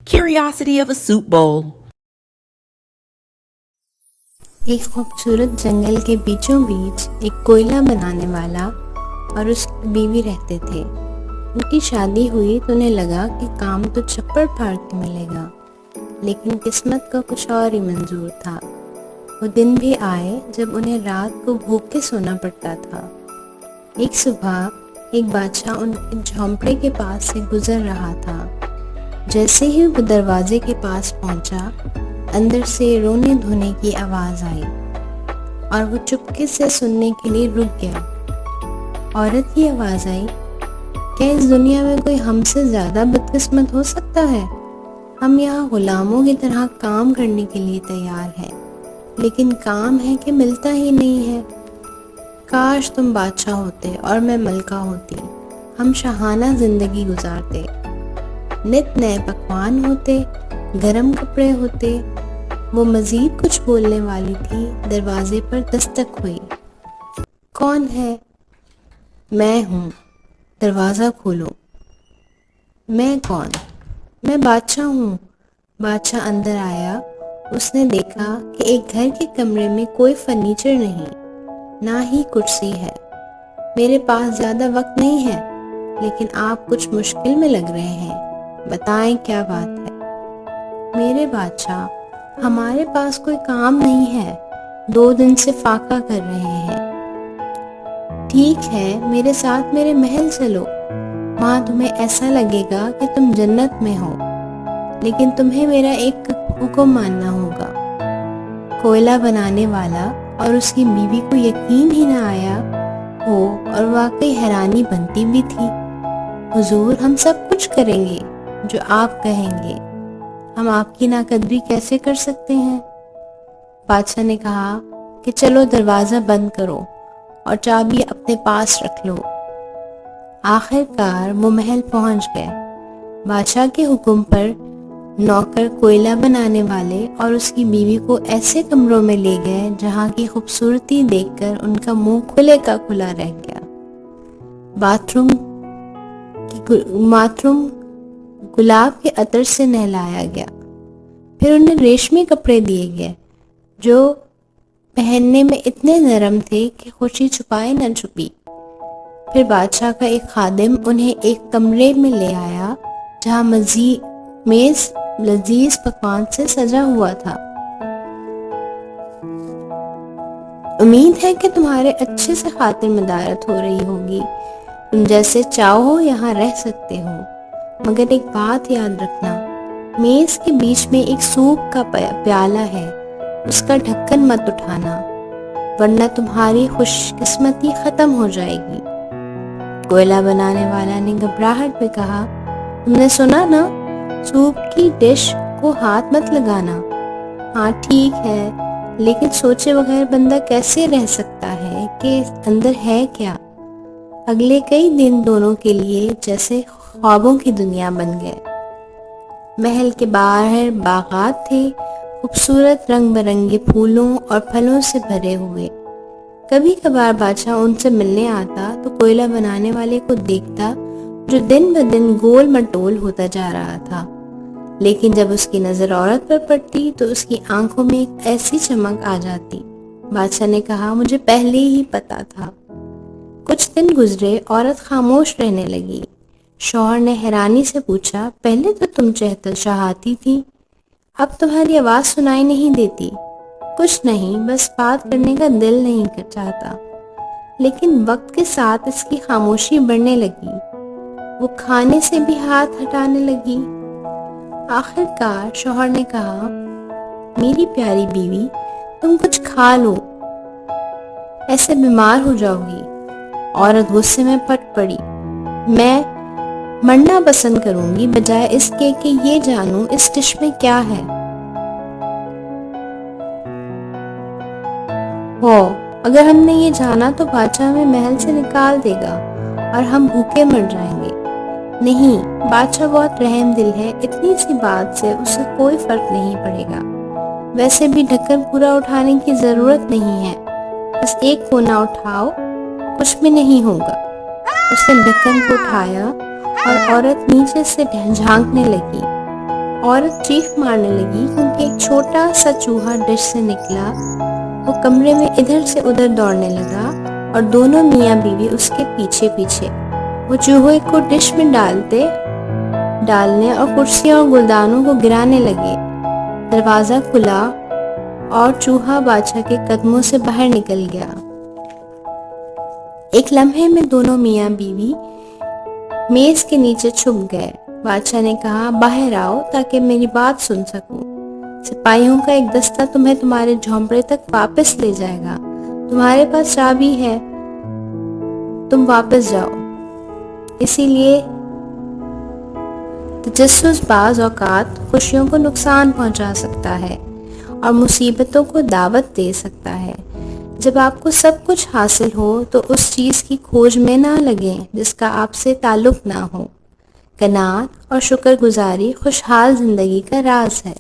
curiosity of a soup bowl. ایک خوبصورت جنگل کے بیچوں بیچ ایک کوئلہ بنانے والا اور اس کی بیوی رہتے تھے۔ ان کی شادی ہوئی تو انہیں لگا کہ کام تو چھپڑ پھاڑ کے ملے گا، لیکن قسمت کا کچھ اور ہی منظور تھا۔ وہ دن بھی آئے جب انہیں رات کو بھوک کے سونا پڑتا تھا۔ ایک صبح ایک بادشاہ ان کے جھونپڑے کے پاس سے گزر رہا تھا۔ جیسے ہی وہ دروازے کے پاس پہنچا، اندر سے رونے دھونے کی آواز آئی اور وہ چپکے سے سننے کے لیے رک گیا۔ عورت کی آواز آئی، کیا اس دنیا میں کوئی ہم سے زیادہ بدقسمت ہو سکتا ہے؟ ہم یہاں غلاموں کی طرح کام کرنے کے لیے تیار ہیں، لیکن کام ہے کہ ملتا ہی نہیں ہے۔ کاش تم بادشاہ ہوتے اور میں ملکہ ہوتی، ہم شاہانہ زندگی گزارتے، نت نئے پکوان ہوتے، گرم کپڑے ہوتے۔ وہ مزید کچھ بولنے والی تھی، دروازے پر دستک ہوئی۔ کون ہے؟ میں ہوں، دروازہ کھولو۔ میں کون؟ میں بادشاہ ہوں۔ بادشاہ اندر آیا۔ اس نے دیکھا کہ ایک گھر کے کمرے میں کوئی فرنیچر نہیں، نہ ہی کرسی ہے۔ میرے پاس زیادہ وقت نہیں ہے، لیکن آپ کچھ مشکل میں لگ رہے ہیں، بتائیں کیا بات ہے؟ میرے بادشاہ، ہمارے پاس کوئی کام نہیں ہے، 2 دن سے فاقہ کر رہے ہیں۔ ٹھیک ہے، میرے ساتھ میرے محل چلو، وہاں تمہیں ایسا لگے گا کہ تم جنت میں ہو، لیکن تمہیں میرا ایک حکم ماننا ہوگا۔ کوئلہ بنانے والا اور اس کی بیوی کو یقین ہی نہ آیا ہو اور واقعی حیرانی بنتی بھی تھی۔ حضور، ہم سب کچھ کریں گے جو آپ کہیں گے، ہم آپ کی ناقدری کیسے کر سکتے ہیں؟ بادشاہ نے کہا کہ چلو دروازہ بند کرو اور چابی اپنے پاس رکھ لو۔ آخر کار وہ محل پہنچ گئے۔ بادشاہ کے حکم پر نوکر کوئلہ بنانے والے اور اس کی بیوی کو ایسے کمروں میں لے گئے جہاں کی خوبصورتی دیکھ کر ان کا منہ کھلے کا کھلا رہ گیا۔ باتھ روم گلاب کے عطر سے نہلایا گیا۔ پھر انہیں ریشمی کپڑے دیے گئے جو پہننے میں اتنے نرم تھے کہ خوشی چھپائے نہ چھپی۔ پھر بادشاہ کا ایک خادم انہیں ایک کمرے میں لے آیا جہاں میز لذیذ پکوان سے سجا ہوا تھا۔ امید ہے کہ تمہارے اچھے سے خاطر مدارت ہو رہی ہوگی، تم جیسے چاہو یہاں رہ سکتے ہو، مگر ایک بات یاد رکھنا، میز کے بیچ میں ایک سوپ کا پیالہ ہے، اس کا ڈھکن مت اٹھانا، ورنہ تمہاری خوش قسمتی ختم ہو جائے گی۔ کوئلہ بنانے والا نے گھبراہٹ میں کہا، تم نے سنا نا، سوپ کی ڈش کو ہاتھ مت لگانا۔ ہاں ٹھیک ہے، لیکن سوچے بغیر بندہ کیسے رہ سکتا ہے کہ اندر ہے کیا؟ اگلے کئی دن دونوں کے لیے جیسے خوابوں کی دنیا بن گئے۔ محل کے باہر باغات تھے، خوبصورت رنگ برنگے پھولوں اور پھلوں سے بھرے ہوئے۔ کبھی کبھار بادشاہ ان سے ملنے آتا تو کوئلہ بنانے والے کو دیکھتا جو دن بدن گول مٹول ہوتا جا رہا تھا، لیکن جب اس کی نظر عورت پر پڑتی تو اس کی آنکھوں میں ایک ایسی چمک آ جاتی۔ بادشاہ نے کہا، مجھے پہلے ہی پتا تھا۔ کچھ دن گزرے، عورت خاموش رہنے لگی۔ شوہر نے حیرانی سے پوچھا، پہلے تو تم چہل چہاتی تھی، اب تمہاری آواز سنائی نہیں دیتی۔ کچھ نہیں، بس بات کرنے کا دل نہیں چاہتا۔ لیکن وقت کے ساتھ اس کی خاموشی بڑھنے لگی، وہ کھانے سے بھی ہاتھ ہٹانے لگی۔ آخر کار شوہر نے کہا، میری پیاری بیوی، تم کچھ کھا لو، ایسے بیمار ہو جاؤ گی۔ عورت غصے میں پھٹ پڑی، میں مرنا پسند کروں گی بجائے اس کے کہ یہ جانوں اس ڈش میں کیا ہے۔ اگر ہم نے یہ جانا تو بادشاہ ہمیں محل سے نکال دے گا اور ہم بھوکے مر جائیں گے۔ نہیں، بادشاہ بہت رحم دل ہے، اتنی سی بات سے اسے کوئی فرق نہیں پڑے گا۔ ویسے بھی ڈھکن پورا اٹھانے کی ضرورت نہیں ہے، بس ایک کونا اٹھاؤ، کچھ بھی نہیں ہوگا۔ اس نے ڈھکن کو اٹھایا اور عورت نیچے سے جھانکنے لگی۔ عورت چیخ مارنے لگی کیونکہ ایک چھوٹا سا چوہا ڈش سے نکلا. وہ کمرے میں ادھر سے ادھر دوڑنے لگا اور دونوں میاں بیوی اس کے پیچھے پیچھے. وہ چوہے کو ڈش میں ڈالنے اور کرسیوں اور گلدانوں کو گرانے لگے. دروازہ کھلا اور چوہا بادشاہ کے قدموں سے باہر نکل گیا. ایک لمحے میں دونوں میاں بیوی میز کے نیچے چھپ گئے. بادشاہ نے کہا باہر آؤ تاکہ میری بات سن سکوں. سپاہیوں کا ایک دستہ تمہیں تمہارے جھونپڑے تک واپس لے جائے گا. تمہارے پاس چابی ہے, تم واپس جاؤ. اسی لیے تجسس بعض اوقات خوشیوں کو نقصان پہنچا سکتا ہے اور مصیبتوں کو دعوت دے سکتا ہے. جب آپ کو سب کچھ حاصل ہو تو اس چیز کی کھوج میں نہ لگیں جس کا آپ سے تعلق نہ ہو. قناعت اور شکر گزاری خوشحال زندگی کا راز ہے.